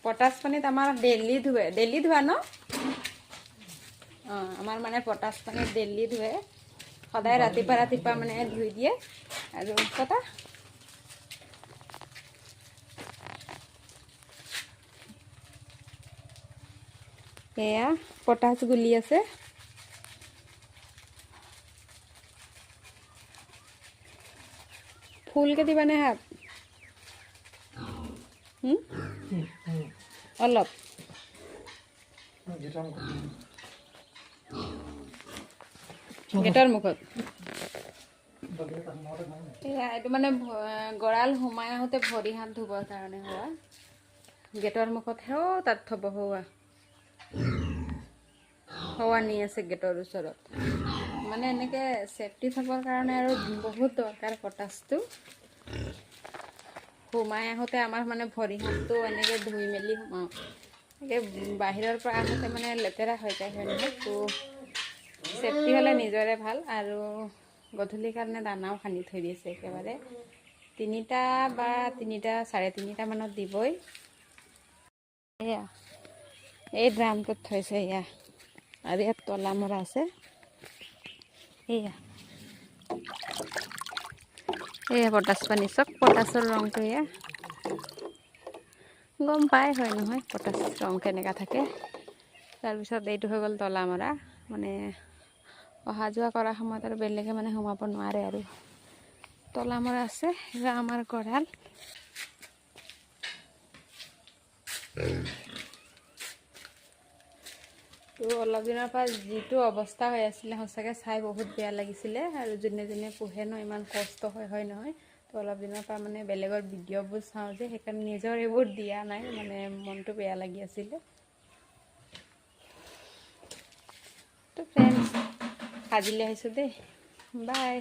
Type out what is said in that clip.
potash পানীত আমাৰ daily ধোৱা ন আমাৰ মানে পটাছ পানীত ডেইলি ধুৱে সদায় ৰাতিপুৱা মানে ধুই দিয়ে আৰু কটা এয়া পটাছ গুলি আছে ফুলকে দিবানে হাত অলপ গেটৰ মুখত এয়া এইটো মানে গঁৰাল সোমাই আহোঁতে ভৰি হাত ধুবৰ কাৰণে হোৱা গেটৰ মুখত হেও তাত থ'ব হোৱা নি আছে গেটৰ ওচৰত মানে এনেকৈ ছেফটি থ'বৰ কাৰণে আৰু বহুত দৰকাৰ পটাছটো সোমাই আহোঁতে আমাৰ মানে ভৰি হাতটো এনেকৈ ধুই মেলি সোমাওঁ এনেকৈ বাহিৰৰ পৰা আহোঁতে মানে লেতেৰা হৈ যায় হয় নহয় তো ছেফটি হ'লে নিজৰে ভাল আৰু গধূলিৰ কাৰণে দানাও সানি থৈ দিছে একেবাৰে 3টা বা 3:30 3:30 মানত দিবই এয়া এই ড্ৰামটোত থৈছে এয়া আৰু ইয়াত তলা মৰা আছে এয়া পটাছ পানী চব পটাছৰ ৰংটো এয়া গম পাই হয় নহয় পটাছ ৰং কেনেকুৱা থাকে তাৰপিছত এইটো হৈ গ'ল তলা মৰা মানে অহা যোৱা কৰাৰ সময়ত আৰু বেলেগে মানে সোমাব নোৱাৰে আৰু তলা মৰা আছে এয়া আমাৰ গঁৰাল তো অলপ দিনৰ পৰা যিটো অৱস্থা হৈ আছিলে সঁচাকৈ চাই বহুত বেয়া লাগিছিলে আৰু যোনে যোনে পোহে ন ইমান কষ্ট হয় নহয় তো অলপ দিনৰ পৰা মানে বেলেগৰ ভিডিঅ'বোৰ চাওঁ যে সেইকাৰণে নিজৰ এইবোৰ দিয়া নাই মানে মনটো বেয়া লাগি আছিলে তো ফ্ৰেণ্ডছ আজিলৈ আহিছোঁ দেই বাই